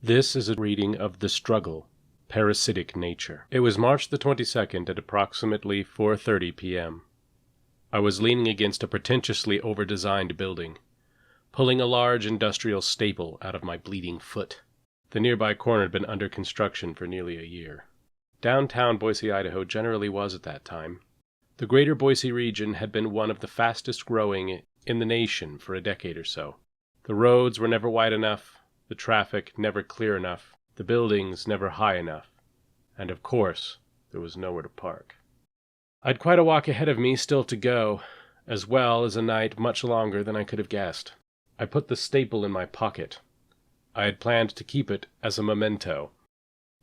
This is a reading of The Struggle, Parasitic Nature. It was March the 22nd at approximately 4:30 p.m. I was leaning against a pretentiously over-designed building, pulling a large industrial staple out of my bleeding foot. The nearby corner had been under construction for nearly a year. Downtown Boise, Idaho generally was at that time. The greater Boise region had been one of the fastest growing in the nation for a decade or so. The roads were never wide enough, the traffic never clear enough, the buildings never high enough, and of course, there was nowhere to park. I'd quite a walk ahead of me still to go, as well as a night much longer than I could have guessed. I put the staple in my pocket. I had planned to keep it as a memento.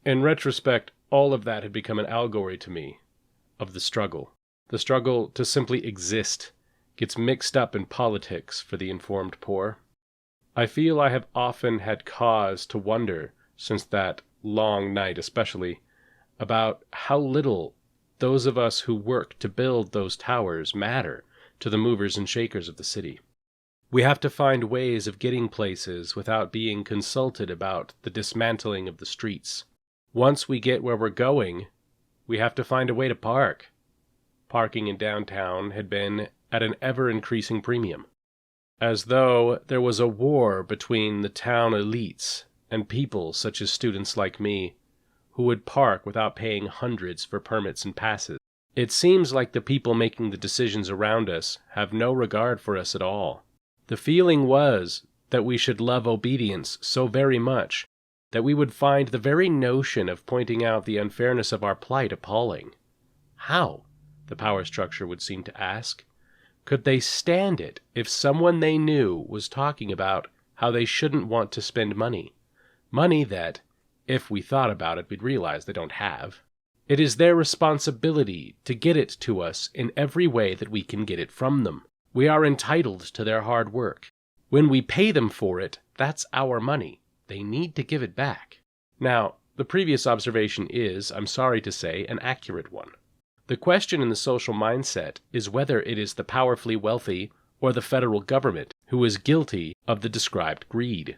In retrospect, all of that had become an allegory to me of the struggle. The struggle to simply exist gets mixed up in politics for the informed poor. I feel I have often had cause to wonder, since that long night especially, about how little those of us who work to build those towers matter to the movers and shakers of the city. We have to find ways of getting places without being consulted about the dismantling of the streets. Once we get where we're going, we have to find a way to park. Parking in downtown had been at an ever-increasing premium, as though there was a war between the town elites and people such as students like me, who would park without paying hundreds for permits and passes. It seems like the people making the decisions around us have no regard for us at all. The feeling was that we should love obedience so very much that we would find the very notion of pointing out the unfairness of our plight appalling. How, the power structure would seem to ask, could they stand it if someone they knew was talking about how they shouldn't want to spend money? Money that, if we thought about it, we'd realize they don't have. It is their responsibility to get it to us in every way that we can get it from them. We are entitled to their hard work. When we pay them for it, that's our money. They need to give it back. Now, the previous observation is, I'm sorry to say, an accurate one. The question in the social mindset is whether it is the powerfully wealthy or the federal government who is guilty of the described greed.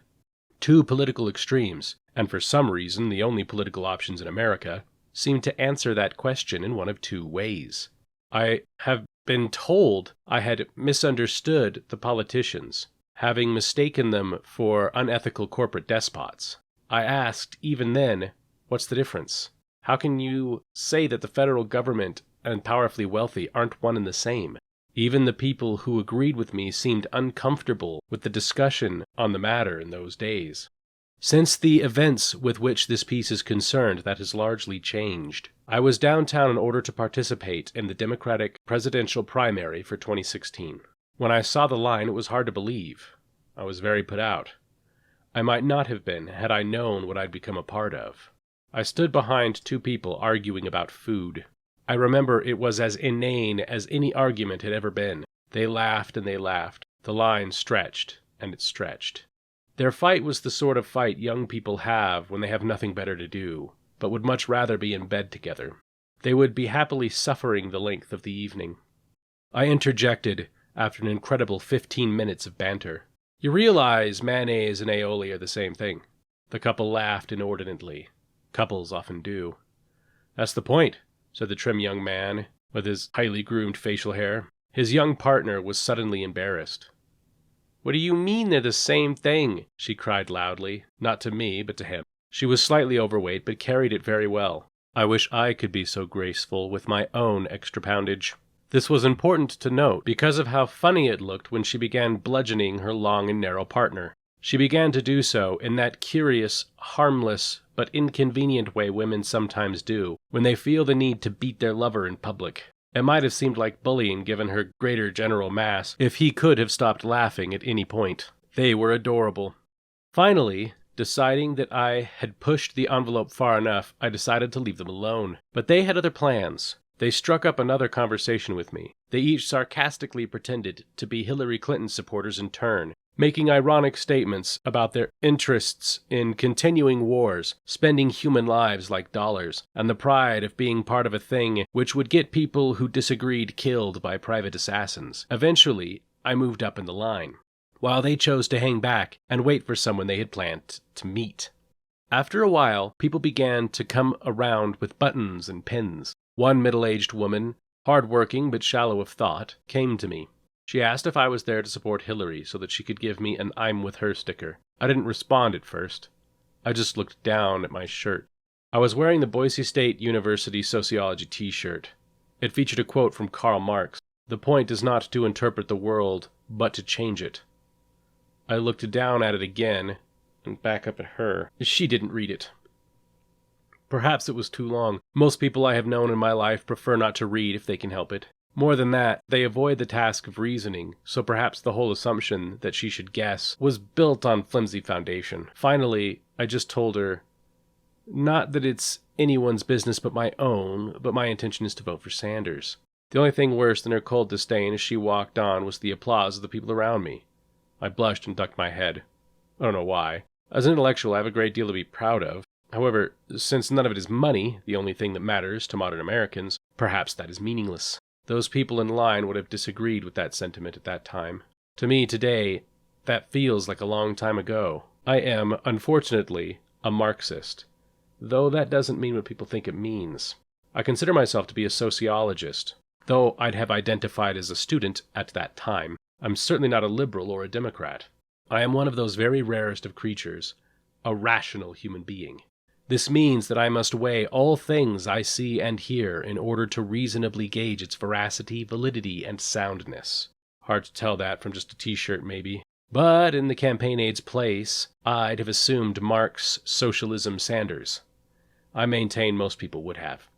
Two political extremes, and for some reason the only political options in America, seem to answer that question in one of two ways. I have been told I had misunderstood the politicians, having mistaken them for unethical corporate despots. I asked, even then, what's the difference? How can you say that the federal government and powerfully wealthy aren't one and the same? Even the people who agreed with me seemed uncomfortable with the discussion on the matter in those days. Since the events with which this piece is concerned, that has largely changed. I was downtown in order to participate in the Democratic presidential primary for 2016. When I saw the line, it was hard to believe. I was very put out. I might not have been had I known what I'd become a part of. I stood behind two people arguing about food. I remember it was as inane as any argument had ever been. They laughed and they laughed. The line stretched, and it stretched. Their fight was the sort of fight young people have when they have nothing better to do, but would much rather be in bed together. They would be happily suffering the length of the evening. I interjected after an incredible 15 minutes of banter. You realize mayonnaise and aioli are the same thing. The couple laughed inordinately. Couples often do. That's the point, said the trim young man with his highly groomed facial hair. His young partner was suddenly embarrassed. What do you mean they're the same thing? She cried loudly, not to me, but to him. She was slightly overweight, but carried it very well. I wish I could be so graceful with my own extra poundage. This was important to note because of how funny it looked when she began bludgeoning her long and narrow partner. She began to do so in that curious, harmless, but inconvenient way women sometimes do when they feel the need to beat their lover in public. It might have seemed like bullying given her greater general mass if he could have stopped laughing at any point. They were adorable. Finally, deciding that I had pushed the envelope far enough, I decided to leave them alone. But they had other plans. They struck up another conversation with me. They each sarcastically pretended to be Hillary Clinton supporters in turn, making ironic statements about their interests in continuing wars, spending human lives like dollars, and the pride of being part of a thing which would get people who disagreed killed by private assassins. Eventually, I moved up in the line, while they chose to hang back and wait for someone they had planned to meet. After a while, people began to come around with buttons and pins. One middle-aged woman, hard-working but shallow of thought, came to me. She asked if I was there to support Hillary so that she could give me an I'm with her sticker. I didn't respond at first. I just looked down at my shirt. I was wearing the Boise State University sociology t-shirt. It featured a quote from Karl Marx. The point is not to interpret the world, but to change it. I looked down at it again, and back up at her. She didn't read it. Perhaps it was too long. Most people I have known in my life prefer not to read if they can help it. More than that, they avoid the task of reasoning, so perhaps the whole assumption that she should guess was built on flimsy foundation. Finally, I just told her, not that it's anyone's business but my own, but my intention is to vote for Sanders. The only thing worse than her cold disdain as she walked on was the applause of the people around me. I blushed and ducked my head. I don't know why. As an intellectual, I have a great deal to be proud of. However, since none of it is money, the only thing that matters to modern Americans, perhaps that is meaningless. Those people in line would have disagreed with that sentiment at that time. To me, today, that feels like a long time ago. I am, unfortunately, a Marxist, though that doesn't mean what people think it means. I consider myself to be a sociologist, though I'd have identified as a student at that time. I'm certainly not a liberal or a Democrat. I am one of those very rarest of creatures, a rational human being. This means that I must weigh all things I see and hear in order to reasonably gauge its veracity, validity, and soundness. Hard to tell that from just a t-shirt, maybe. But in the campaign aide's place, I'd have assumed Marx, socialism, Sanders. I maintain most people would have.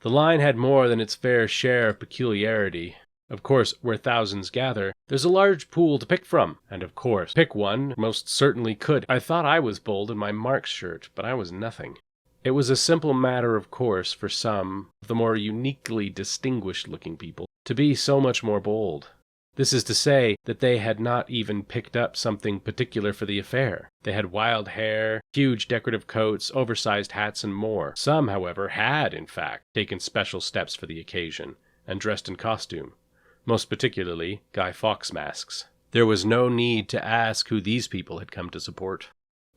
The line had more than its fair share of peculiarity. Of course, where thousands gather, there's a large pool to pick from, and of course, pick one most certainly could. I thought I was bold in my Marx shirt, but I was nothing. It was a simple matter of course for some of the more uniquely distinguished-looking people to be so much more bold. This is to say that they had not even picked up something particular for the affair. They had wild hair, huge decorative coats, oversized hats, and more. Some, however, had, in fact, taken special steps for the occasion, and dressed in costume. Most particularly Guy Fawkes masks. There was no need to ask who these people had come to support.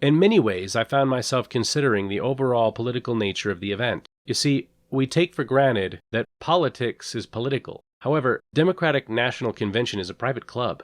In many ways, I found myself considering the overall political nature of the event. You see, we take for granted that politics is political. However, Democratic National Convention is a private club.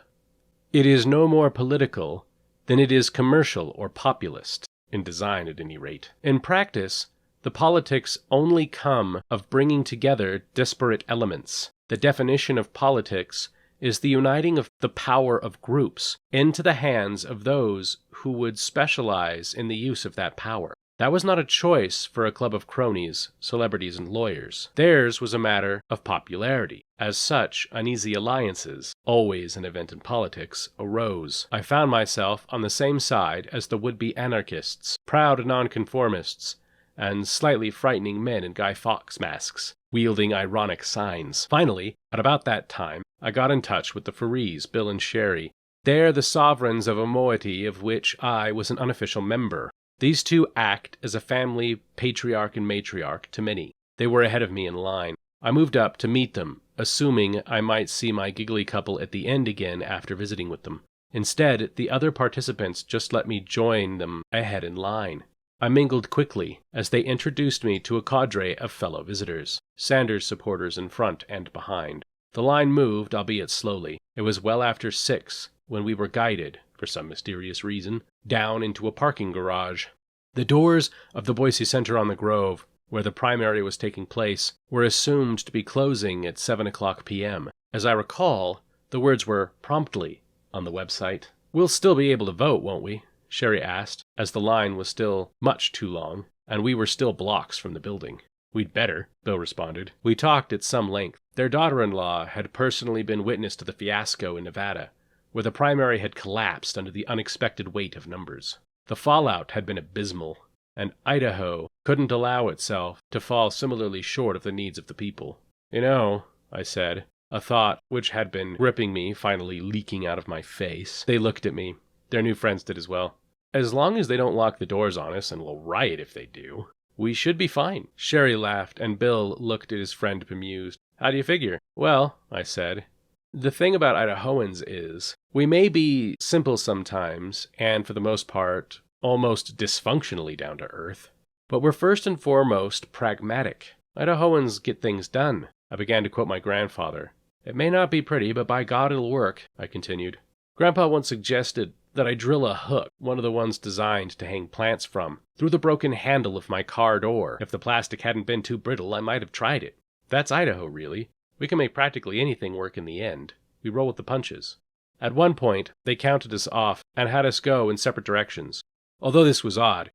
It is no more political than it is commercial or populist, in design at any rate. In practice, the politics only come of bringing together disparate elements. The definition of politics is the uniting of the power of groups into the hands of those who would specialize in the use of that power. That was not a choice for a club of cronies, celebrities, and lawyers. Theirs was a matter of popularity. As such, uneasy alliances, always an event in politics, arose. I found myself on the same side as the would-be anarchists, proud nonconformists, and slightly frightening men in Guy Fawkes masks, wielding ironic signs. Finally, at about that time, I got in touch with the Farees, Bill and Sherry. They're the sovereigns of a moiety of which I was an unofficial member. These two act as a family patriarch and matriarch to many. They were ahead of me in line. I moved up to meet them, assuming I might see my giggly couple at the end again after visiting with them. Instead, the other participants just let me join them ahead in line. I mingled quickly as they introduced me to a cadre of fellow visitors, Sanders supporters in front and behind. The line moved, albeit slowly. It was well after 6 when we were guided, for some mysterious reason, down into a parking garage. The doors of the Boise Center on the Grove, where the primary was taking place, were assumed to be closing at 7:00 p.m. As I recall, the words were promptly on the website. "We'll still be able to vote, won't we?" Sherry asked, as the line was still much too long, and we were still blocks from the building. "We'd better," Bill responded. We talked at some length. Their daughter-in-law had personally been witness to the fiasco in Nevada, where the primary had collapsed under the unexpected weight of numbers. The fallout had been abysmal, and Idaho couldn't allow itself to fall similarly short of the needs of the people. "You know," I said, a thought which had been gripping me finally leaking out of my face. They looked at me. Their new friends did as well. "As long as they don't lock the doors on us, and we'll riot if they do, we should be fine." Sherry laughed, and Bill looked at his friend bemused. "How do you figure?" "Well," I said, "the thing about Idahoans is, we may be simple sometimes, and for the most part, almost dysfunctionally down to earth. But we're first and foremost pragmatic. Idahoans get things done. I began to quote my grandfather. It may not be pretty, but by God it'll work, I continued. Grandpa once suggested that I drill a hook, one of the ones designed to hang plants from, through the broken handle of my car door. If the plastic hadn't been too brittle, I might have tried it. That's Idaho, really. We can make practically anything work in the end. We roll with the punches. At one point, they counted us off and had us go in separate directions. Although this was odd,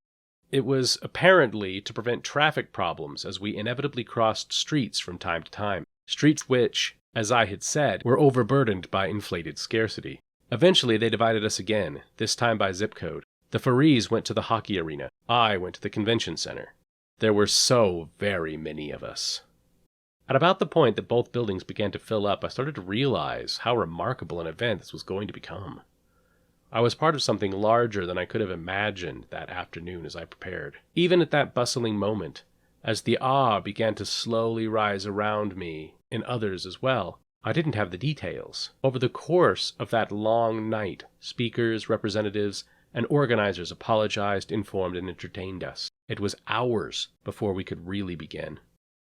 it was apparently to prevent traffic problems as we inevitably crossed streets from time to time. Streets which, as I had said, were overburdened by inflated scarcity. Eventually, they divided us again, this time by zip code. The Farees went to the hockey arena. I went to the convention center. There were so very many of us. At about the point that both buildings began to fill up, I started to realize how remarkable an event this was going to become. I was part of something larger than I could have imagined that afternoon as I prepared. Even at that bustling moment, as the awe began to slowly rise around me, and others as well, I didn't have the details. Over the course of that long night, speakers, representatives, and organizers apologized, informed, and entertained us. It was hours before we could really begin.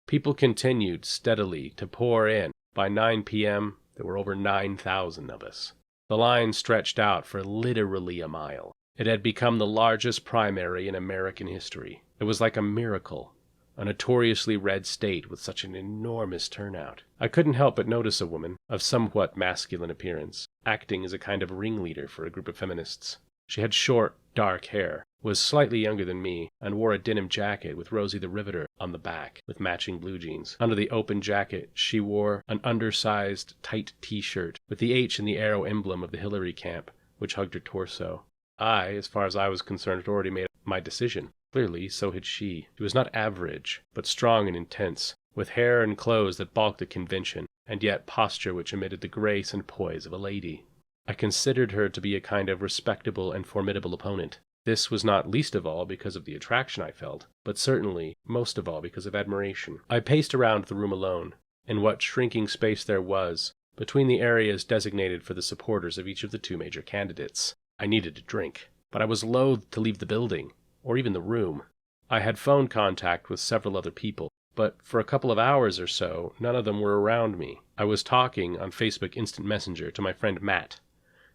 People continued steadily to pour in. By 9 p.m., there were over 9,000 of us. The line stretched out for literally a mile. It had become the largest primary in American history. It was like a miracle, a notoriously red state with such an enormous turnout. I couldn't help but notice a woman, of somewhat masculine appearance, acting as a kind of ringleader for a group of feminists. She had short, dark hair, was slightly younger than me, and wore a denim jacket with Rosie the Riveter on the back, with matching blue jeans. Under the open jacket, she wore an undersized, tight t-shirt with the H and the arrow emblem of the Hillary camp, which hugged her torso. I, as far as I was concerned, had already made my decision. Clearly, so had she. She was not average, but strong and intense, with hair and clothes that balked the convention, and yet posture which emitted the grace and poise of a lady. I considered her to be a kind of respectable and formidable opponent. This was not least of all because of the attraction I felt, but certainly most of all because of admiration. I paced around the room alone, in what shrinking space there was, between the areas designated for the supporters of each of the two major candidates. I needed a drink, but I was loath to leave the building, or even the room. I had phone contact with several other people, but for a couple of hours or so, none of them were around me. I was talking on Facebook Instant Messenger to my friend Matt.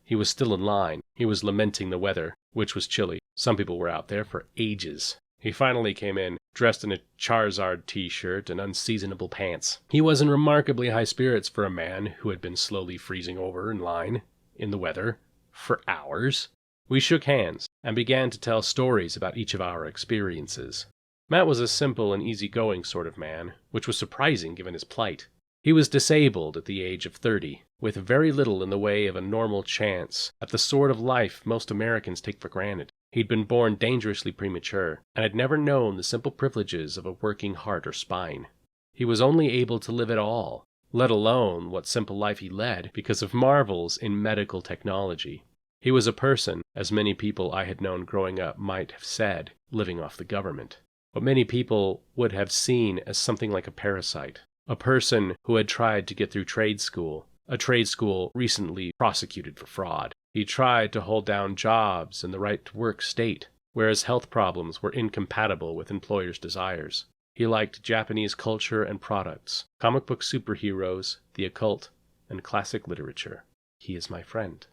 He was still in line. He was lamenting the weather, which was chilly. Some people were out there for ages. He finally came in, dressed in a Charizard t-shirt and unseasonable pants. He was in remarkably high spirits for a man who had been slowly freezing over in line, in the weather, for hours. We shook hands and began to tell stories about each of our experiences. Matt was a simple and easygoing sort of man, which was surprising given his plight. He was disabled at the age of 30, with very little in the way of a normal chance at the sort of life most Americans take for granted. He'd been born dangerously premature, and had never known the simple privileges of a working heart or spine. He was only able to live at all, let alone what simple life he led, because of marvels in medical technology. He was a person, as many people I had known growing up might have said, living off the government. What many people would have seen as something like a parasite. A person who had tried to get through trade school, a trade school recently prosecuted for fraud. He tried to hold down jobs in the right-to-work state, whereas health problems were incompatible with employers' desires. He liked Japanese culture and products, comic book superheroes, the occult, and classic literature. He is my friend.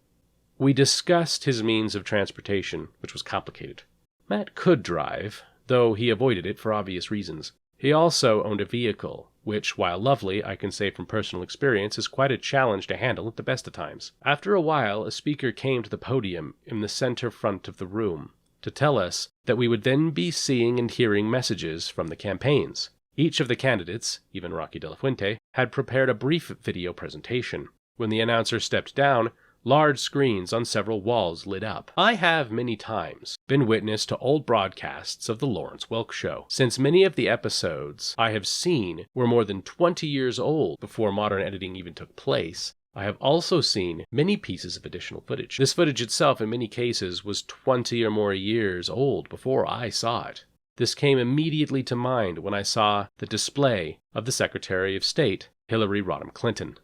We discussed his means of transportation, which was complicated. Matt could drive, though he avoided it for obvious reasons. He also owned a vehicle, which, while lovely, I can say from personal experience, is quite a challenge to handle at the best of times. After a while, a speaker came to the podium in the center front of the room to tell us that we would then be seeing and hearing messages from the campaigns. Each of the candidates, even Rocky De La Fuente, had prepared a brief video presentation. When the announcer stepped down, large screens on several walls lit up. I have many times been witness to old broadcasts of The Lawrence Welk Show. Since many of the episodes I have seen were more than 20 years old before modern editing even took place, I have also seen many pieces of additional footage. This footage itself, in many cases, was 20 or more years old before I saw it. This came immediately to mind when I saw the display of the Secretary of State, Hillary Rodham Clinton.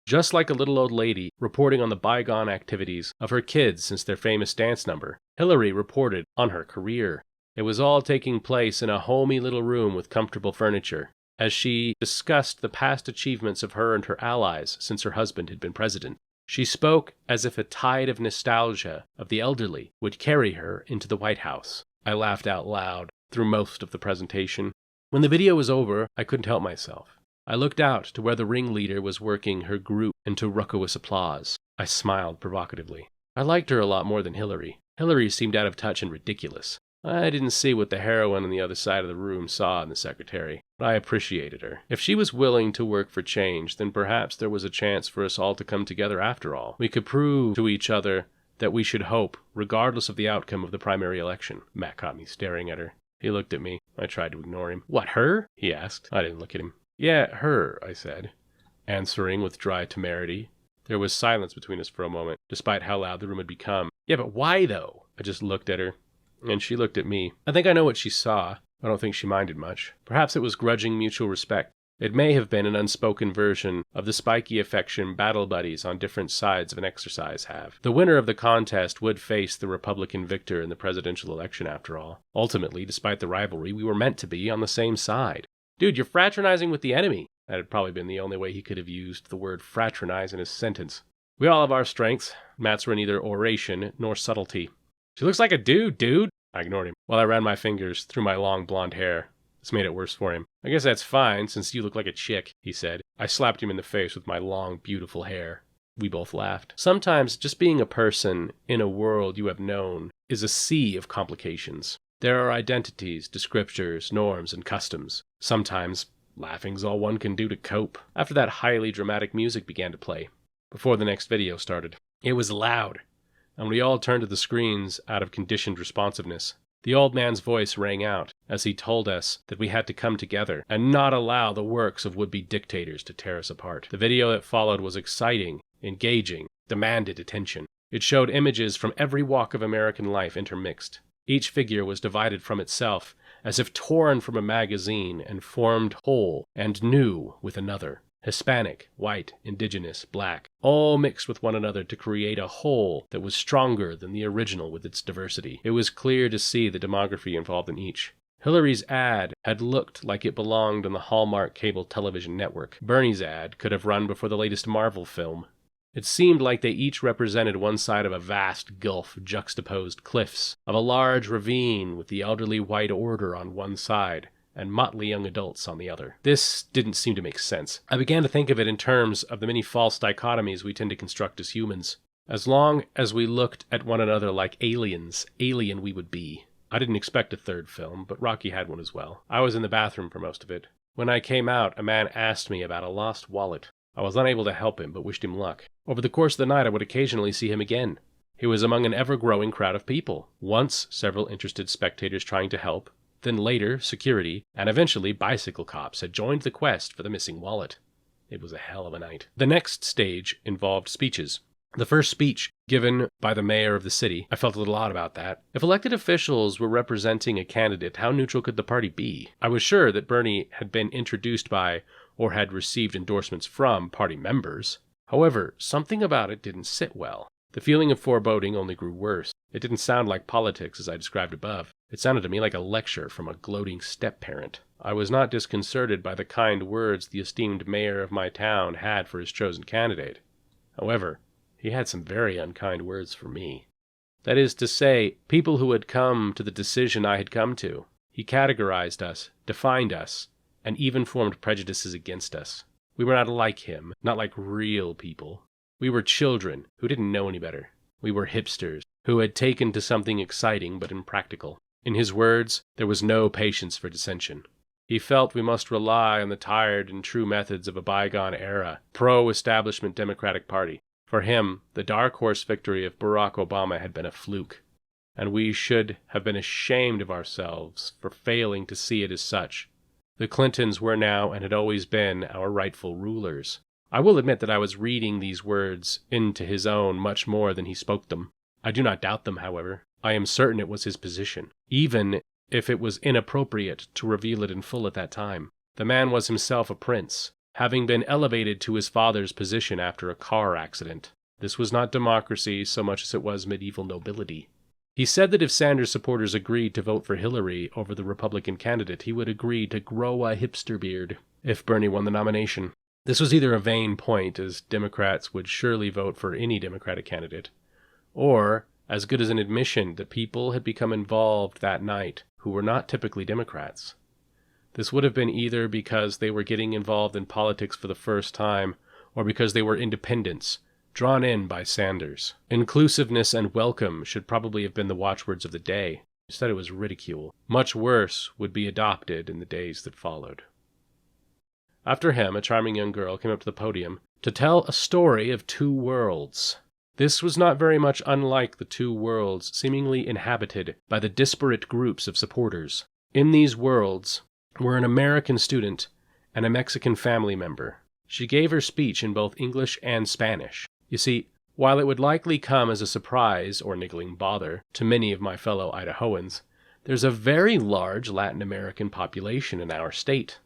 Just like a little old lady reporting on the bygone activities of her kids since their famous dance number, Hillary reported on her career. It was all taking place in a homey little room with comfortable furniture, as she discussed the past achievements of her and her allies since her husband had been president. She spoke as if a tide of nostalgia of the elderly would carry her into the White House. I laughed out loud through most of the presentation. When the video was over, I couldn't help myself. I looked out to where the ringleader was working her group into raucous applause. I smiled provocatively. I liked her a lot more than Hillary. Hillary seemed out of touch and ridiculous. I didn't see what the heroine on the other side of the room saw in the secretary, but I appreciated her. If she was willing to work for change, then perhaps there was a chance for us all to come together after all. We could prove to each other that we should hope, regardless of the outcome of the primary election. Matt caught me staring at her. He looked at me. I tried to ignore him. What, her? He asked. I didn't look at him. Yeah, her, I said, answering with dry temerity. There was silence between us for a moment, despite how loud the room had become. Yeah, but why, though? I just looked at her, and she looked at me. I think I know what she saw. I don't think she minded much. Perhaps it was grudging mutual respect. It may have been an unspoken version of the spiky affection battle buddies on different sides of an exercise have. The winner of the contest would face the Republican victor in the presidential election, after all. Ultimately, despite the rivalry, we were meant to be on the same side. Dude, you're fraternizing with the enemy. That had probably been the only way he could have used the word fraternize in his sentence. We all have our strengths. Matt's were neither oration nor subtlety. She looks like a dude. I ignored him while I ran my fingers through my long blonde hair. This made it worse for him. I guess that's fine, since you look like a chick, he said. I slapped him in the face with my long, beautiful hair. We both laughed. Sometimes just being a person in a world you have known is a sea of complications. There are identities, descriptors, norms, and customs. Sometimes laughing's all one can do to cope. After that highly dramatic music began to play, before the next video started. It was loud, and we all turned to the screens out of conditioned responsiveness. The old man's voice rang out as he told us that we had to come together and not allow the works of would-be dictators to tear us apart. The video that followed was exciting, engaging, demanded attention. It showed images from every walk of American life intermixed. Each figure was divided from itself, as if torn from a magazine and formed whole and new with another. Hispanic, white, indigenous, black, all mixed with one another to create a whole that was stronger than the original with its diversity. It was clear to see the demography involved in each. Hillary's ad had looked like it belonged on the Hallmark cable television network. Bernie's ad could have run before the latest Marvel film. It seemed like they each represented one side of a vast gulf of juxtaposed cliffs, of a large ravine with the elderly white order on one side, and motley young adults on the other. This didn't seem to make sense. I began to think of it in terms of the many false dichotomies we tend to construct as humans. As long as we looked at one another like aliens, alien we would be. I didn't expect a third film, but Rocky had one as well. I was in the bathroom for most of it. When I came out, a man asked me about a lost wallet. I was unable to help him, but wished him luck. Over the course of the night, I would occasionally see him again. He was among an ever-growing crowd of people. Once, several interested spectators trying to help. Then later, security, and eventually bicycle cops had joined the quest for the missing wallet. It was a hell of a night. The next stage involved speeches. The first speech, given by the mayor of the city, I felt a little odd about that. If elected officials were representing a candidate, how neutral could the party be? I was sure that Bernie had been introduced by, or had received endorsements from, party members. However, something about it didn't sit well. The feeling of foreboding only grew worse. It didn't sound like politics as I described above. It sounded to me like a lecture from a gloating step-parent. I was not disconcerted by the kind words the esteemed mayor of my town had for his chosen candidate. However, he had some very unkind words for me. That is to say, people who had come to the decision I had come to. He categorized us, defined us, and even formed prejudices against us. We were not like him, not like real people. We were children who didn't know any better. We were hipsters who had taken to something exciting but impractical. In his words, there was no patience for dissension. He felt we must rely on the tired and true methods of a bygone era, pro-establishment Democratic Party. For him, the dark horse victory of Barack Obama had been a fluke, and we should have been ashamed of ourselves for failing to see it as such. The Clintons were now and had always been our rightful rulers. I will admit that I was reading these words into his own much more than he spoke them. I do not doubt them, however. I am certain it was his position, even if it was inappropriate to reveal it in full at that time. The man was himself a prince, having been elevated to his father's position after a car accident. This was not democracy so much as it was medieval nobility. He said that if Sanders supporters agreed to vote for Hillary over the Republican candidate, he would agree to grow a hipster beard if Bernie won the nomination. This was either a vain point, as Democrats would surely vote for any Democratic candidate, or as good as an admission that people had become involved that night who were not typically Democrats. This would have been either because they were getting involved in politics for the first time, or because they were independents, drawn in by Sanders. Inclusiveness and welcome should probably have been the watchwords of the day. Instead it was ridicule. Much worse would be adopted in the days that followed. After him, a charming young girl came up to the podium to tell a story of two worlds. This was not very much unlike the two worlds seemingly inhabited by the disparate groups of supporters. In these worlds were an American student and a Mexican family member. She gave her speech in both English and Spanish. You see, while it would likely come as a surprise or niggling bother to many of my fellow Idahoans, there's a very large Latin American population in our state.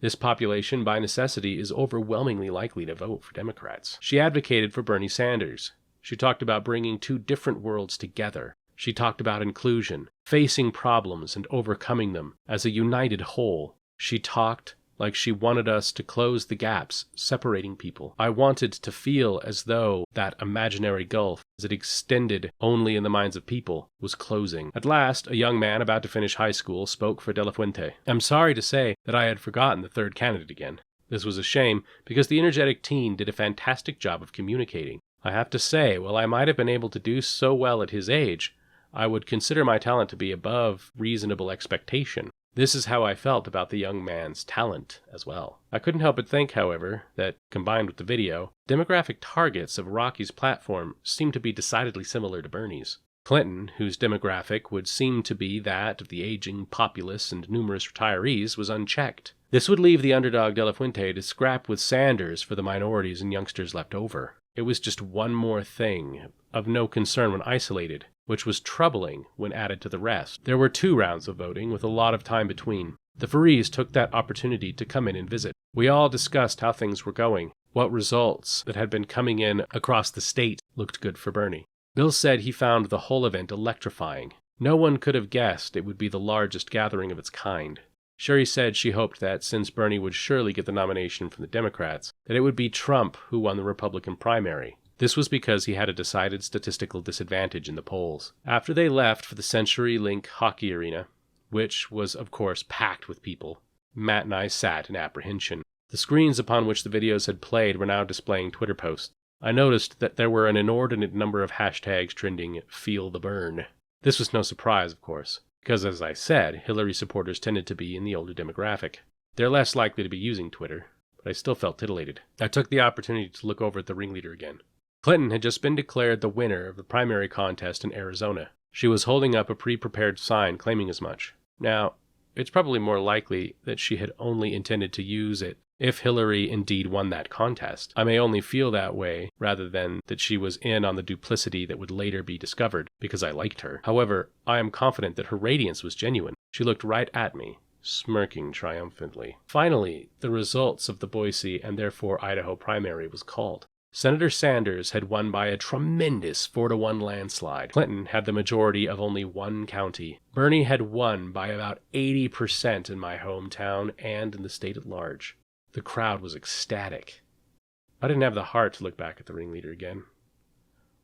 This population, by necessity, is overwhelmingly likely to vote for Democrats. She advocated for Bernie Sanders. She talked about bringing two different worlds together. She talked about inclusion, facing problems and overcoming them as a united whole. She talked like she wanted us to close the gaps separating people. I wanted to feel as though that imaginary gulf, as it extended only in the minds of people, was closing. At last, a young man about to finish high school spoke for De La Fuente. I'm sorry to say that I had forgotten the third candidate again. This was a shame, because the energetic teen did a fantastic job of communicating. I have to say, while I might have been able to do so well at his age, I would consider my talent to be above reasonable expectation. This is how I felt about the young man's talent as well. I couldn't help but think, however, that, combined with the video, demographic targets of Rocky's platform seemed to be decidedly similar to Bernie's. Clinton, whose demographic would seem to be that of the aging populace and numerous retirees, was unchecked. This would leave the underdog De La Fuente to scrap with Sanders for the minorities and youngsters left over. It was just one more thing, of no concern when isolated, which was troubling when added to the rest. There were 2 rounds of voting, with a lot of time between. The Farees took that opportunity to come in and visit. We all discussed how things were going, what results that had been coming in across the state looked good for Bernie. Bill said he found the whole event electrifying. No one could have guessed it would be the largest gathering of its kind. Sherry said she hoped that, since Bernie would surely get the nomination from the Democrats, that it would be Trump who won the Republican primary. This was because he had a decided statistical disadvantage in the polls. After they left for the CenturyLink hockey arena, which was of course packed with people, Matt and I sat in apprehension. The screens upon which the videos had played were now displaying Twitter posts. I noticed that there were an inordinate number of hashtags trending "Feel the Burn." This was no surprise, of course, because, as I said, Hillary supporters tended to be in the older demographic. They're less likely to be using Twitter, but I still felt titillated. I took the opportunity to look over at the ringleader again. Clinton had just been declared the winner of the primary contest in Arizona. She was holding up a pre-prepared sign claiming as much. Now, it's probably more likely that she had only intended to use it if Hillary indeed won that contest. I may only feel that way, rather than that she was in on the duplicity that would later be discovered, because I liked her. However, I am confident that her radiance was genuine. She looked right at me, smirking triumphantly. Finally, the results of the Boise and therefore Idaho primary was called. Senator Sanders had won by a tremendous 4-1 landslide. Clinton had the majority of only 1 county. Bernie had won by about 80% in my hometown and in the state at large. The crowd was ecstatic. I didn't have the heart to look back at the ringleader again.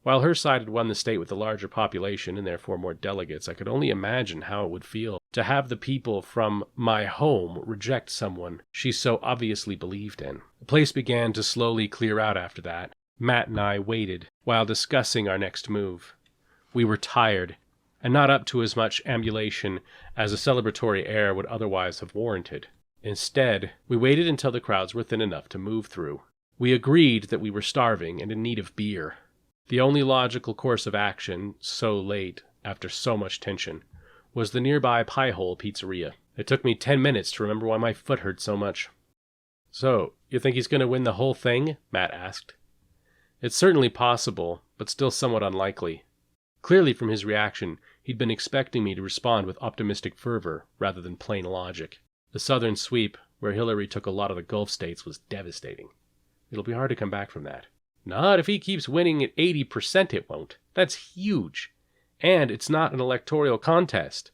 While her side had won the state with a larger population and therefore more delegates, I could only imagine how it would feel to have the people from my home reject someone she so obviously believed in. The place began to slowly clear out after that. Matt and I waited while discussing our next move. We were tired, and not up to as much ambulation as a celebratory air would otherwise have warranted. Instead, we waited until the crowds were thin enough to move through. We agreed that we were starving and in need of beer. The only logical course of action, so late, after so much tension, was the nearby Pie Hole Pizzeria. It took me 10 minutes to remember why my foot hurt so much. "So, you think he's going to win the whole thing?" Matt asked. "It's certainly possible, but still somewhat unlikely." Clearly from his reaction, he'd been expecting me to respond with optimistic fervor rather than plain logic. The southern sweep, where Hillary took a lot of the Gulf states, was devastating. It'll be hard to come back from that. "Not if he keeps winning at 80%, it won't. That's huge. And it's not an electoral contest.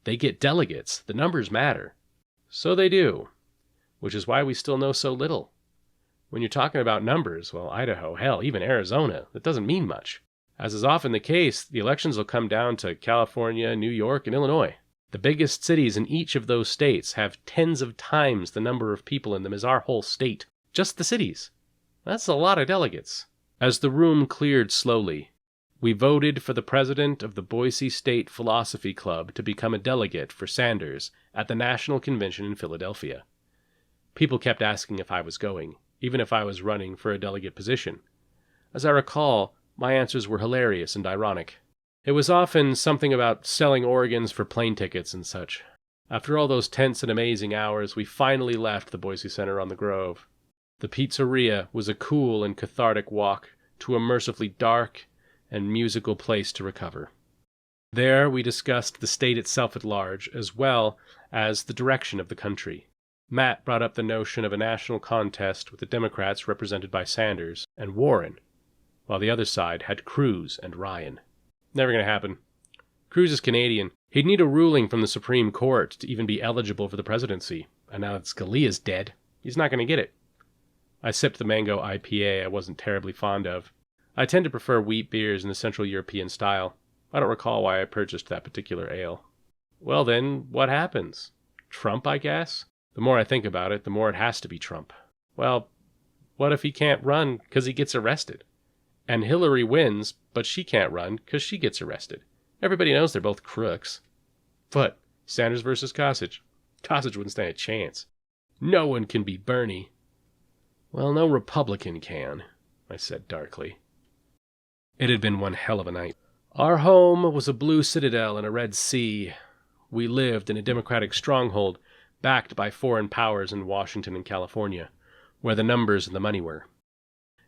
They get delegates. The numbers matter. So they do, which is why we still know so little. When you're talking about numbers, well, Idaho, hell, even Arizona, that doesn't mean much. As is often the case, the elections will come down to California, New York, and Illinois. The biggest cities in each of those states have tens of times the number of people in them as our whole state. Just the cities. That's a lot of delegates. As the room cleared slowly, we voted for the president of the Boise State Philosophy Club to become a delegate for Sanders at the National Convention in Philadelphia. People kept asking if I was going, even if I was running for a delegate position. As I recall, my answers were hilarious and ironic. It was often something about selling organs for plane tickets and such. After all those tense and amazing hours, we finally left the Boise Center on the Grove. The pizzeria was a cool and cathartic walk to a mercifully dark and musical place to recover. There we discussed the state itself at large, as well as the direction of the country. Matt brought up the notion of a national contest with the Democrats represented by Sanders and Warren, while the other side had Cruz and Ryan. Never going to happen. Cruz is Canadian. He'd need a ruling from the Supreme Court to even be eligible for the presidency, and now that Scalia's dead, he's not going to get it. I sipped the mango IPA I wasn't terribly fond of. I tend to prefer wheat beers in the Central European style. I don't recall why I purchased that particular ale. Well then, what happens? Trump, I guess? The more I think about it, the more it has to be Trump. Well, what if he can't run because he gets arrested? And Hillary wins, but she can't run because she gets arrested. Everybody knows they're both crooks. But Sanders versus Caucus. Caucus wouldn't stand a chance. No one can beat Bernie. Well, no Republican can, I said darkly. It had been one hell of a night. Our home was a blue citadel in a red sea. We lived in a Democratic stronghold, backed by foreign powers in Washington and California, where the numbers and the money were.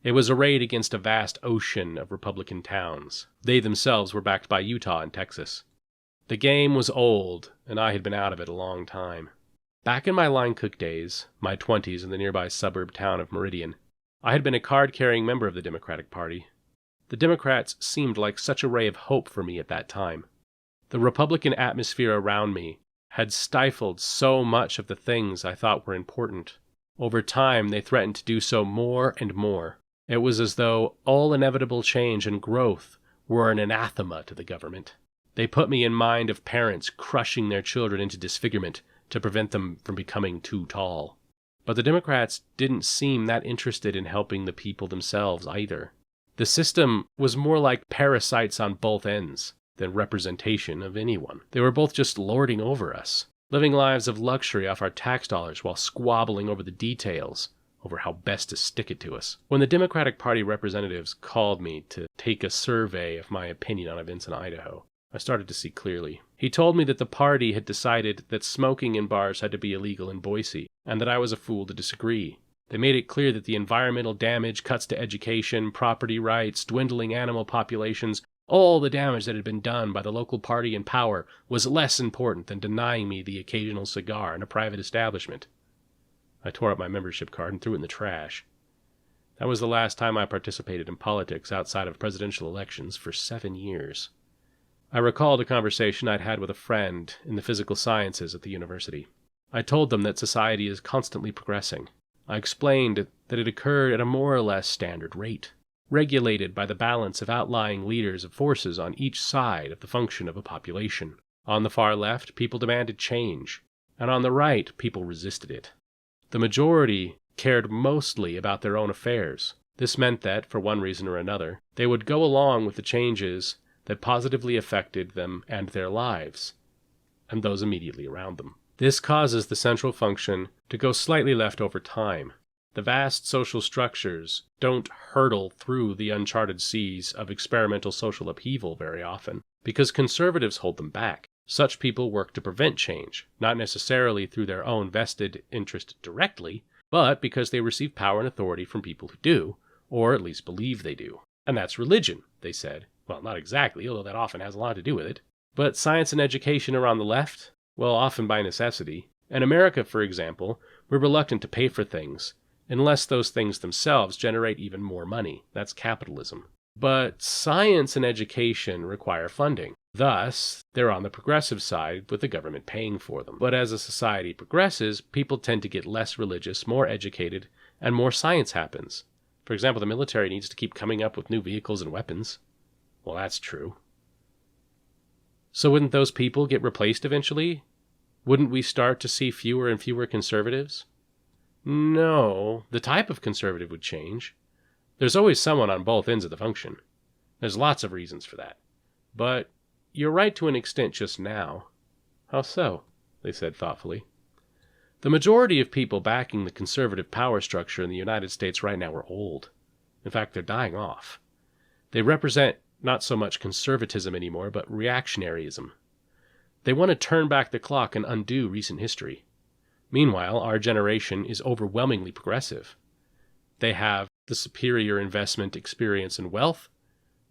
It was arrayed against a vast ocean of Republican towns. They themselves were backed by Utah and Texas. The game was old, and I had been out of it a long time. Back in my line cook days, my 20s in the nearby suburb town of Meridian, I had been a card-carrying member of the Democratic Party. The Democrats seemed like such a ray of hope for me at that time. The Republican atmosphere around me had stifled so much of the things I thought were important. Over time, they threatened to do so more and more. It was as though all inevitable change and growth were an anathema to the government. They put me in mind of parents crushing their children into disfigurement to prevent them from becoming too tall. But the Democrats didn't seem that interested in helping the people themselves either. The system was more like parasites on both ends than representation of anyone. They were both just lording over us, living lives of luxury off our tax dollars while squabbling over the details over how best to stick it to us. When the Democratic Party representatives called me to take a survey of my opinion on events in Idaho, I started to see clearly. He told me that the party had decided that smoking in bars had to be illegal in Boise, and that I was a fool to disagree. They made it clear that the environmental damage, cuts to education, property rights, dwindling animal populations, all the damage that had been done by the local party in power was less important than denying me the occasional cigar in a private establishment. I tore up my membership card and threw it in the trash. That was the last time I participated in politics outside of presidential elections for 7 years. I recalled a conversation I'd had with a friend in the physical sciences at the university. I told them that society is constantly progressing. I explained that it occurred at a more or less standard rate, regulated by the balance of outlying leaders of forces on each side of the function of a population. On the far left, people demanded change, and on the right, people resisted it. The majority cared mostly about their own affairs. This meant that, for one reason or another, they would go along with the changes that positively affected them and their lives, and those immediately around them. This causes the central function to go slightly left over time. The vast social structures don't hurtle through the uncharted seas of experimental social upheaval very often, because conservatives hold them back. Such people work to prevent change, not necessarily through their own vested interest directly, but because they receive power and authority from people who do, or at least believe they do. And that's religion, they said. Well, not exactly, although that often has a lot to do with it. But science and education are on the left? Well, often by necessity. In America, for example, we're reluctant to pay for things, unless those things themselves generate even more money. That's capitalism. But science and education require funding. Thus, they're on the progressive side with the government paying for them. But as a society progresses, people tend to get less religious, more educated, and more science happens. For example, the military needs to keep coming up with new vehicles and weapons. Well, that's true. So wouldn't those people get replaced eventually? Wouldn't we start to see fewer and fewer conservatives? No, the type of conservative would change. There's always someone on both ends of the function. There's lots of reasons for that. But you're right to an extent just now. How so? They said thoughtfully. The majority of people backing the conservative power structure in the United States right now are old. In fact, they're dying off. They represent not so much conservatism anymore, but reactionaryism. They want to turn back the clock and undo recent history. Meanwhile, our generation is overwhelmingly progressive. They have the superior investment, experience, and wealth.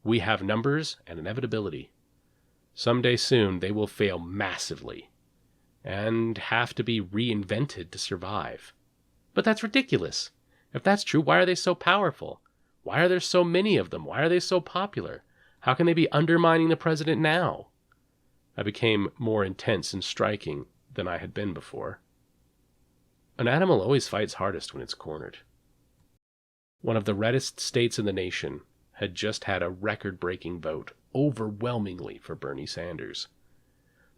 We have numbers and inevitability. Someday soon, they will fail massively and have to be reinvented to survive. But that's ridiculous. If that's true, why are they so powerful? Why are there so many of them? Why are they so popular? How can they be undermining the president now? I became more intense and striking than I had been before. An animal always fights hardest when it's cornered. One of the reddest states in the nation had just had a record-breaking vote, overwhelmingly for Bernie Sanders.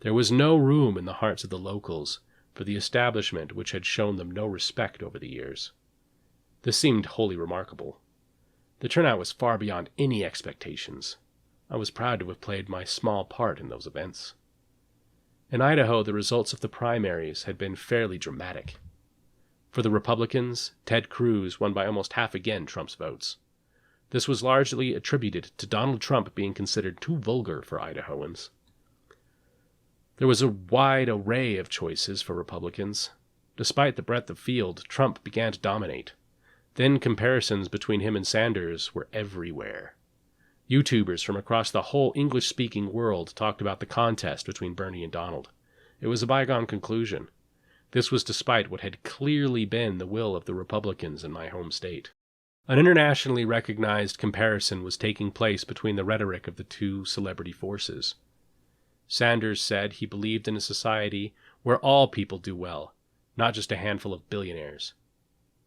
There was no room in the hearts of the locals for the establishment which had shown them no respect over the years. This seemed wholly remarkable. The turnout was far beyond any expectations. I was proud to have played my small part in those events. In Idaho, the results of the primaries had been fairly dramatic. For the Republicans, Ted Cruz won by almost half again Trump's votes. This was largely attributed to Donald Trump being considered too vulgar for Idahoans. There was a wide array of choices for Republicans. Despite the breadth of field, Trump began to dominate. Then comparisons between him and Sanders were everywhere. YouTubers from across the whole English-speaking world talked about the contest between Bernie and Donald. It was a bygone conclusion. This was despite what had clearly been the will of the Republicans in my home state. An internationally recognized comparison was taking place between the rhetoric of the two celebrity forces. Sanders said he believed in a society where all people do well, not just a handful of billionaires.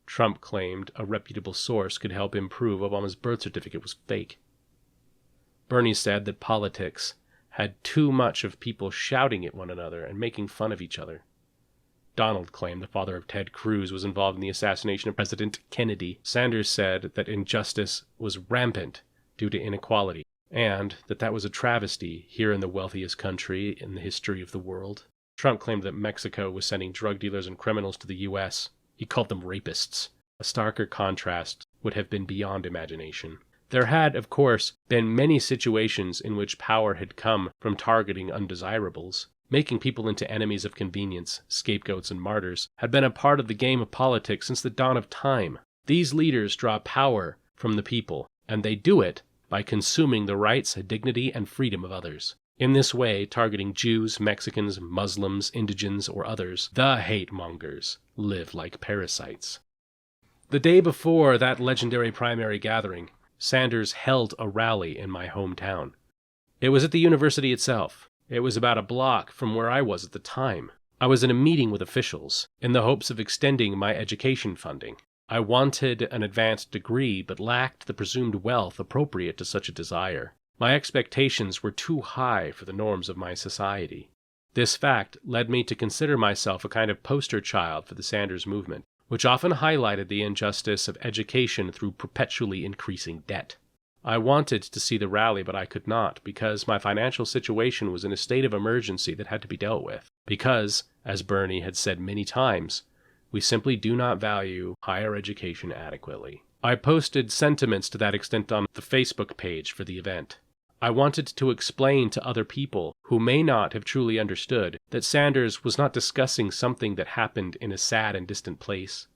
Trump claimed a reputable source could help him prove Obama's birth certificate was fake. Bernie said that politics had too much of people shouting at one another and making fun of each other. Donald claimed the father of Ted Cruz was involved in the assassination of President Kennedy. Sanders said that injustice was rampant due to inequality, and that was a travesty here in the wealthiest country in the history of the world. Trump claimed that Mexico was sending drug dealers and criminals to the U.S. He called them rapists. A starker contrast would have been beyond imagination. There had, of course, been many situations in which power had come from targeting undesirables. Making people into enemies of convenience, scapegoats, and martyrs had been a part of the game of politics since the dawn of time. These leaders draw power from the people, and they do it by consuming the rights, dignity, and freedom of others. In this way, targeting Jews, Mexicans, Muslims, indigents, or others, the hate mongers live like parasites. The day before that legendary primary gathering, Sanders held a rally in my hometown. It was at the university itself. It was about a block from where I was at the time. I was in a meeting with officials, in the hopes of extending my education funding. I wanted an advanced degree, but lacked the presumed wealth appropriate to such a desire. My expectations were too high for the norms of my society. This fact led me to consider myself a kind of poster child for the Sanders movement, which often highlighted the injustice of education through perpetually increasing debt. I wanted to see the rally, but I could not, because my financial situation was in a state of emergency that had to be dealt with. Because, as Bernie had said many times, we simply do not value higher education adequately. I posted sentiments to that extent on the Facebook page for the event. I wanted to explain to other people who may not have truly understood that Sanders was not discussing something that happened in a sad and distant place.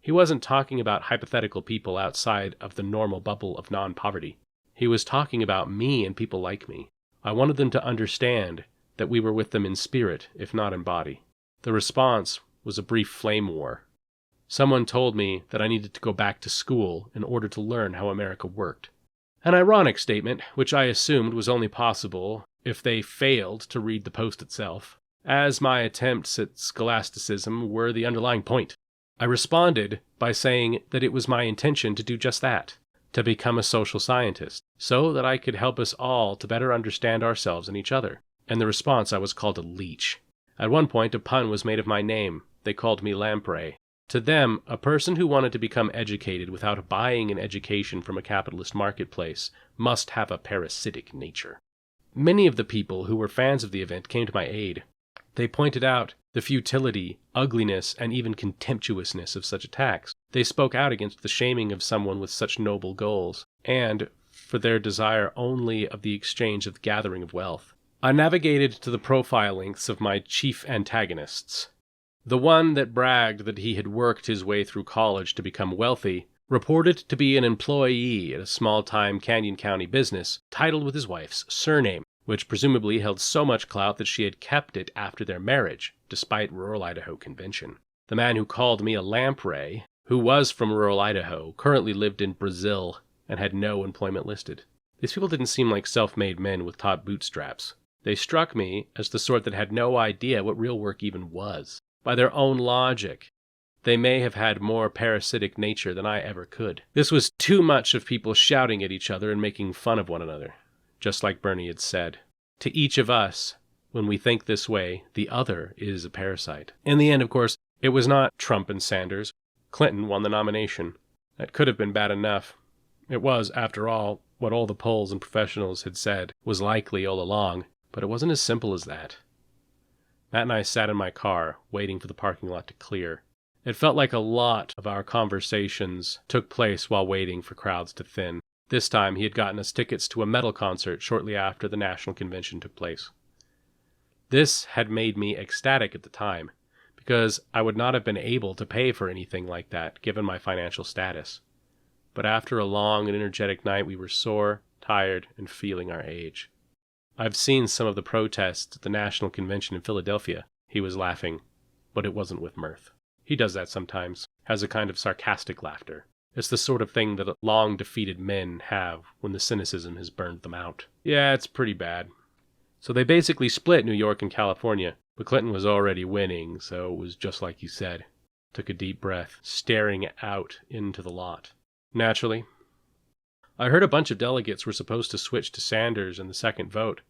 He wasn't talking about hypothetical people outside of the normal bubble of non-poverty. He was talking about me and people like me. I wanted them to understand that we were with them in spirit, if not in body. The response was a brief flame war. Someone told me that I needed to go back to school in order to learn how America worked. An ironic statement, which I assumed was only possible if they failed to read the post itself, as my attempts at scholasticism were the underlying point. I responded by saying that it was my intention to do just that, to become a social scientist, so that I could help us all to better understand ourselves and each other. In the response, I was called a leech. At one point, a pun was made of my name. They called me lamprey. To them, a person who wanted to become educated without buying an education from a capitalist marketplace must have a parasitic nature. Many of the people who were fans of the event came to my aid. They pointed out the futility, ugliness, and even contemptuousness of such attacks. They spoke out against the shaming of someone with such noble goals, and for their desire only of the exchange of the gathering of wealth. I navigated to the profile links of my chief antagonists. The one that bragged that he had worked his way through college to become wealthy reported to be an employee at a small-time Canyon County business, titled with his wife's surname, which presumably held so much clout that she had kept it after their marriage, despite rural Idaho convention. The man who called me a lamprey, who was from rural Idaho, currently lived in Brazil and had no employment listed. These people didn't seem like self-made men with taut bootstraps. They struck me as the sort that had no idea what real work even was. By their own logic, they may have had more parasitic nature than I ever could. This was too much of people shouting at each other and making fun of one another. Just like Bernie had said. To each of us, when we think this way, the other is a parasite. In the end, of course, it was not Trump and Sanders. Clinton won the nomination. That could have been bad enough. It was, after all, what all the polls and professionals had said was likely all along, but it wasn't as simple as that. Matt and I sat in my car, waiting for the parking lot to clear. It felt like a lot of our conversations took place while waiting for crowds to thin. This time, he had gotten us tickets to a metal concert shortly after the national convention took place. This had made me ecstatic at the time, because I would not have been able to pay for anything like that, given my financial status. But after a long and energetic night, we were sore, tired, and feeling our age. I've seen some of the protests at the national convention in Philadelphia. He was laughing, but it wasn't with mirth. He does that sometimes, has a kind of sarcastic laughter. It's the sort of thing that long-defeated men have when the cynicism has burned them out. Yeah, it's pretty bad. So they basically split New York and California, but Clinton was already winning, so it was just like you said. Took a deep breath, staring out into the lot. Naturally, I heard a bunch of delegates were supposed to switch to Sanders in the second vote,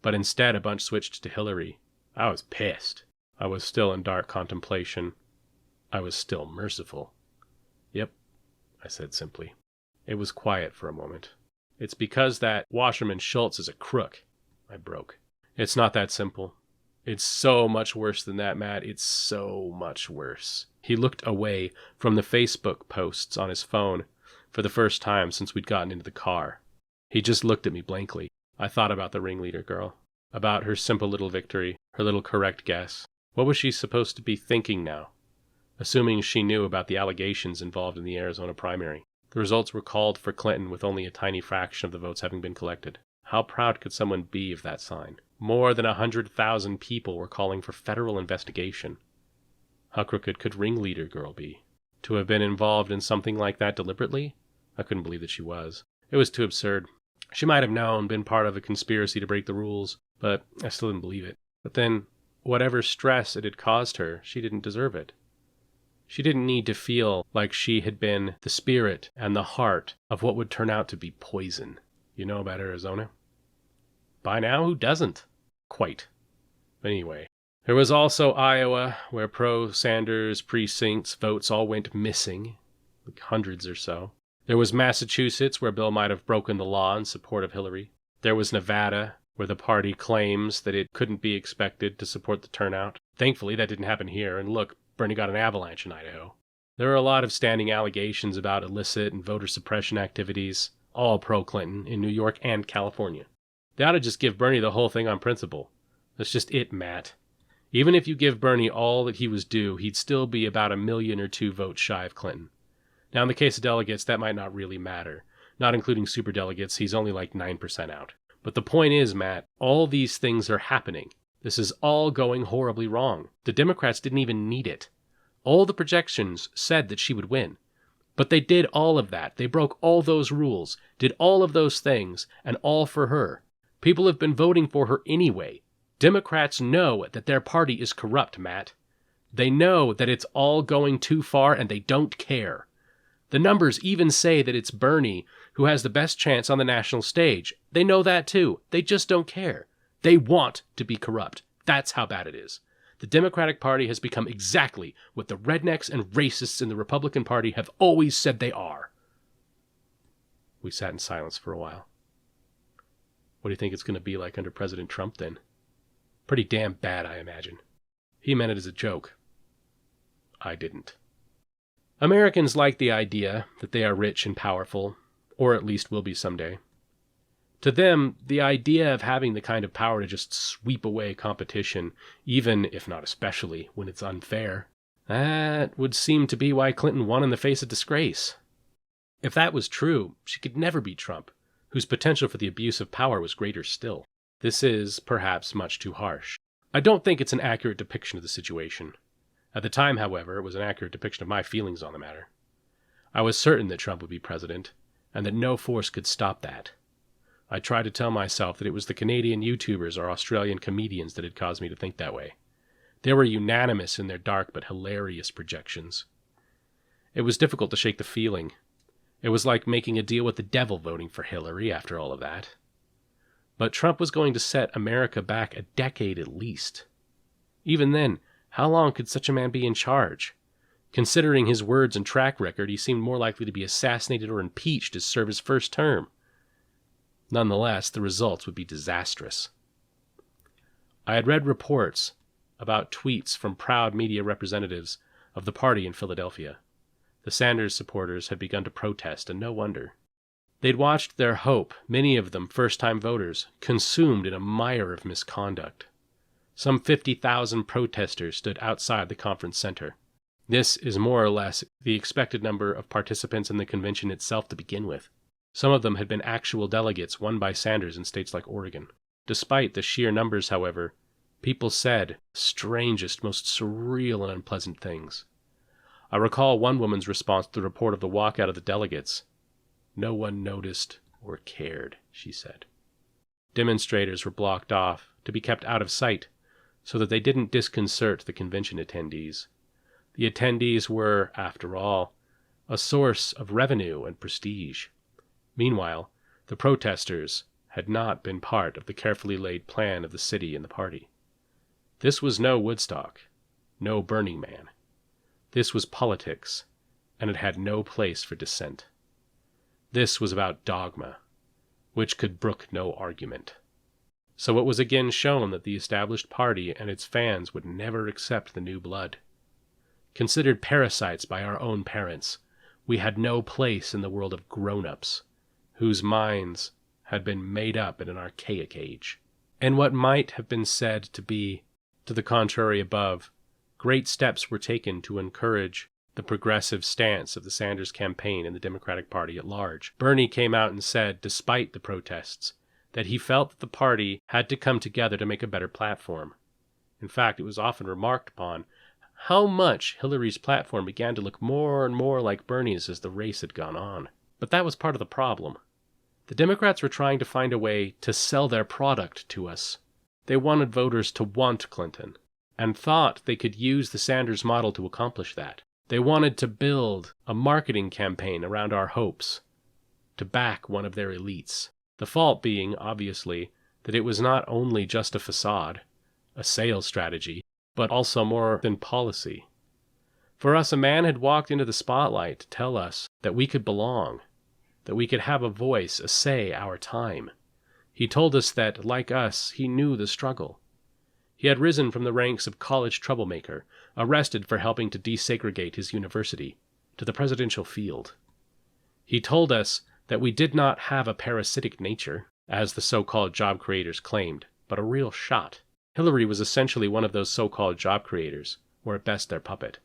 but instead a bunch switched to Hillary. I was pissed. I was still in dark contemplation. I was still merciful. Yep, I said simply. It was quiet for a moment. It's because that Wasserman Schultz is a crook. I broke. It's not that simple. It's so much worse than that, Matt. It's so much worse. He looked away from the Facebook posts on his phone for the first time since we'd gotten into the car. He just looked at me blankly. I thought about the ringleader girl, about her simple little victory, her little correct guess. What was she supposed to be thinking now? Assuming she knew about the allegations involved in the Arizona primary. The results were called for Clinton with only a tiny fraction of the votes having been collected. How proud could someone be of that sign? More than 100,000 people were calling for federal investigation. How crooked could ringleader girl be? To have been involved in something like that deliberately? I couldn't believe that she was. It was too absurd. She might have known, been part of a conspiracy to break the rules, but I still didn't believe it. But then, whatever stress it had caused her, she didn't deserve it. She didn't need to feel like she had been the spirit and the heart of what would turn out to be poison. You know about Arizona? By now, who doesn't? Quite. But anyway, there was also Iowa, where pro-Sanders precincts votes all went missing, like hundreds or so. There was Massachusetts, where Bill might have broken the law in support of Hillary. There was Nevada, where the party claims that it couldn't be expected to support the turnout. Thankfully, that didn't happen here, and look, Bernie got an avalanche in Idaho. There are a lot of standing allegations about illicit and voter suppression activities, all pro-Clinton, in New York and California. They ought to just give Bernie the whole thing on principle. That's just it, Matt. Even if you give Bernie all that he was due, he'd still be about 1 million or 2 votes shy of Clinton. Now, in the case of delegates, that might not really matter. Not including superdelegates, he's only like 9% out. But the point is, Matt, all these things are happening. This is all going horribly wrong. The Democrats didn't even need it. All the projections said that she would win. But they did all of that. They broke all those rules, did all of those things, and all for her. People have been voting for her anyway. Democrats know that their party is corrupt, Matt. They know that it's all going too far and they don't care. The numbers even say that it's Bernie who has the best chance on the national stage. They know that too. They just don't care. They want to be corrupt. That's how bad it is. The Democratic Party has become exactly what the rednecks and racists in the Republican Party have always said they are. We sat in silence for a while. What do you think it's going to be like under President Trump then? Pretty damn bad, I imagine. He meant it as a joke. I didn't. Americans like the idea that they are rich and powerful, or at least will be someday. To them, the idea of having the kind of power to just sweep away competition, even, if not especially, when it's unfair, that would seem to be why Clinton won in the face of disgrace. If that was true, she could never beat Trump, whose potential for the abuse of power was greater still. This is, perhaps, much too harsh. I don't think it's an accurate depiction of the situation. At the time, however, it was an accurate depiction of my feelings on the matter. I was certain that Trump would be president, and that no force could stop that. I tried to tell myself that it was the Canadian YouTubers or Australian comedians that had caused me to think that way. They were unanimous in their dark but hilarious projections. It was difficult to shake the feeling. It was like making a deal with the devil voting for Hillary after all of that. But Trump was going to set America back a decade at least. Even then, how long could such a man be in charge? Considering his words and track record, he seemed more likely to be assassinated or impeached to serve his first term. Nonetheless, the results would be disastrous. I had read reports about tweets from proud media representatives of the party in Philadelphia. The Sanders supporters had begun to protest, and no wonder. They'd watched their hope, many of them first-time voters, consumed in a mire of misconduct. Some 50,000 protesters stood outside the conference center. This is more or less the expected number of participants in the convention itself to begin with. Some of them had been actual delegates won by Sanders in states like Oregon. Despite the sheer numbers, however, people said the strangest, most surreal and unpleasant things. I recall one woman's response to the report of the walkout of the delegates. "No one noticed or cared," she said. Demonstrators were blocked off to be kept out of sight so that they didn't disconcert the convention attendees. The attendees were, after all, a source of revenue and prestige. Meanwhile, the protesters had not been part of the carefully laid plan of the city and the party. This was no Woodstock, no Burning Man. This was politics, and it had no place for dissent. This was about dogma, which could brook no argument. So it was again shown that the established party and its fans would never accept the new blood. Considered parasites by our own parents, we had no place in the world of grown-ups, whose minds had been made up in an archaic age. And what might have been said to be, to the contrary above, great steps were taken to encourage the progressive stance of the Sanders campaign and the Democratic Party at large. Bernie came out and said, despite the protests, that he felt that the party had to come together to make a better platform. In fact, it was often remarked upon how much Hillary's platform began to look more and more like Bernie's as the race had gone on. But that was part of the problem. The Democrats were trying to find a way to sell their product to us. They wanted voters to want Clinton, and thought they could use the Sanders model to accomplish that. They wanted to build a marketing campaign around our hopes, to back one of their elites. The fault being, obviously, that it was not only just a facade, a sales strategy, but also more than policy. For us, a man had walked into the spotlight to tell us that we could belong, that we could have a voice, a say, our time. He told us that, like us, he knew the struggle. He had risen from the ranks of college troublemaker, arrested for helping to desegregate his university, to the presidential field. He told us that we did not have a parasitic nature, as the so-called job creators claimed, but a real shot. Hillary was essentially one of those so-called job creators, or at best their puppet.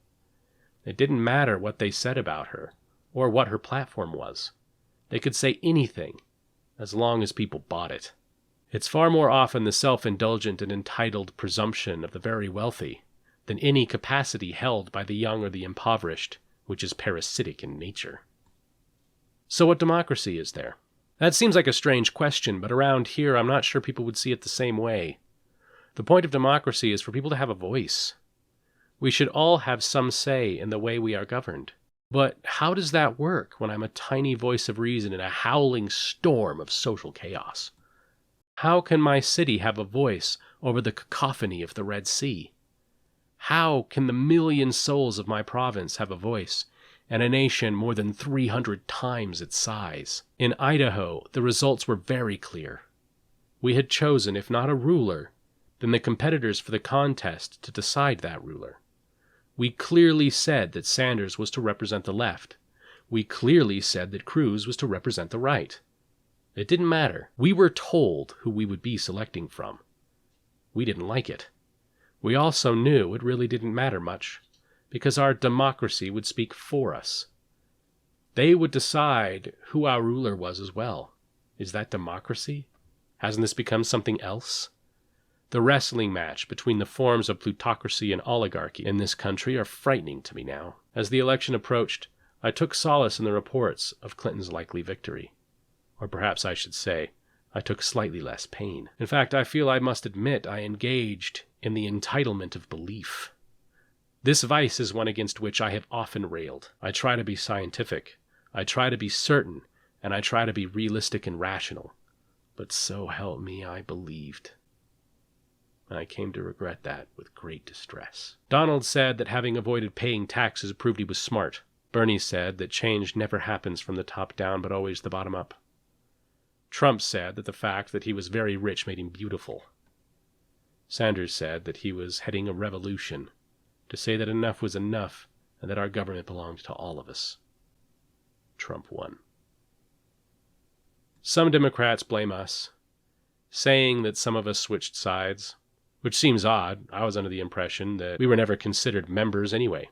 It didn't matter what they said about her, or what her platform was. They could say anything, as long as people bought it. It's far more often the self-indulgent and entitled presumption of the very wealthy than any capacity held by the young or the impoverished, which is parasitic in nature. So what democracy is there? That seems like a strange question, but around here I'm not sure people would see it the same way. The point of democracy is for people to have a voice. We should all have some say in the way we are governed. But how does that work when I'm a tiny voice of reason in a howling storm of social chaos? How can my city have a voice over the cacophony of the Red Sea? How can the million souls of my province have a voice and a nation more than 300 times its size? In Idaho, the results were very clear. We had chosen, if not a ruler, then the competitors for the contest to decide that ruler. We clearly said that Sanders was to represent the left. We clearly said that Cruz was to represent the right. It didn't matter. We were told who we would be selecting from. We didn't like it. We also knew it really didn't matter much, because our democracy would speak for us. They would decide who our ruler was as well. Is that democracy? Hasn't this become something else? The wrestling match between the forms of plutocracy and oligarchy in this country are frightening to me now. As the election approached, I took solace in the reports of Clinton's likely victory. Or perhaps I should say, I took slightly less pain. In fact, I feel I must admit I engaged in the entitlement of belief. This vice is one against which I have often railed. I try to be scientific, I try to be certain, and I try to be realistic and rational. But so help me, I believed. And I came to regret that with great distress. Donald said that having avoided paying taxes proved he was smart. Bernie said that change never happens from the top down, but always the bottom up. Trump said that the fact that he was very rich made him beautiful. Sanders said that he was heading a revolution, to say that enough was enough and that our government belonged to all of us. Trump won. Some Democrats blame us, saying that some of us switched sides, which seems odd. I was under the impression that we were never considered members anyway.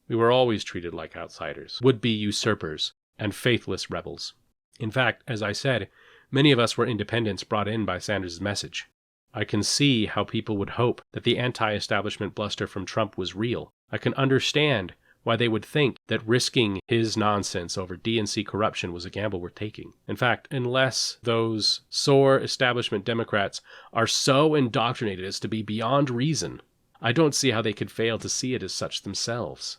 We were always treated like outsiders, would-be usurpers, and faithless rebels. In fact, as I said, many of us were independents brought in by Sanders' message. I can see how people would hope that the anti-establishment bluster from Trump was real. I can understand why they would think that risking his nonsense over DNC corruption was a gamble worth taking. In fact, unless those sore establishment Democrats are so indoctrinated as to be beyond reason, I don't see how they could fail to see it as such themselves.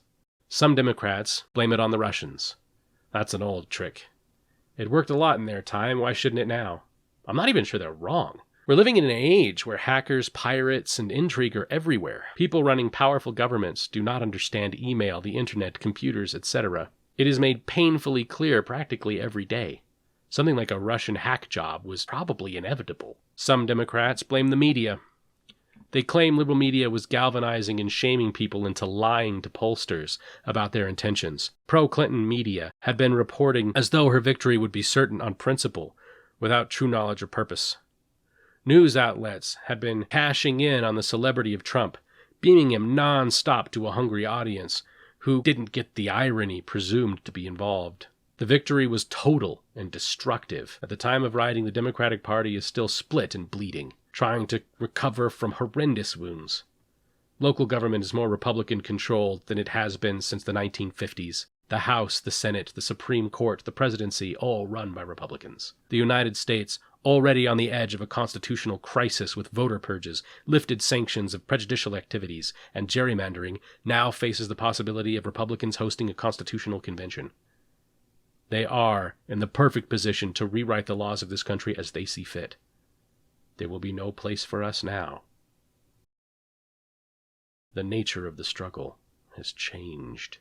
Some Democrats blame it on the Russians. That's an old trick. It worked a lot in their time, why shouldn't it now? I'm not even sure they're wrong. We're living in an age where hackers, pirates, and intrigue are everywhere. People running powerful governments do not understand email, the internet, computers, etc. It is made painfully clear practically every day. Something like a Russian hack job was probably inevitable. Some Democrats blame the media. They claim liberal media was galvanizing and shaming people into lying to pollsters about their intentions. Pro-Clinton media had been reporting as though her victory would be certain on principle, without true knowledge or purpose. News outlets had been cashing in on the celebrity of Trump, beaming him non-stop to a hungry audience who didn't get the irony presumed to be involved. The victory was total and destructive. At the time of writing, the Democratic Party is still split and bleeding, trying to recover from horrendous wounds. Local government is more Republican-controlled than it has been since the 1950s. The House, the Senate, the Supreme Court, the presidency, all run by Republicans. The United States, already on the edge of a constitutional crisis with voter purges, lifted sanctions of prejudicial activities, and gerrymandering, now faces the possibility of Republicans hosting a constitutional convention. They are in the perfect position to rewrite the laws of this country as they see fit. There will be no place for us now. The nature of the struggle has changed.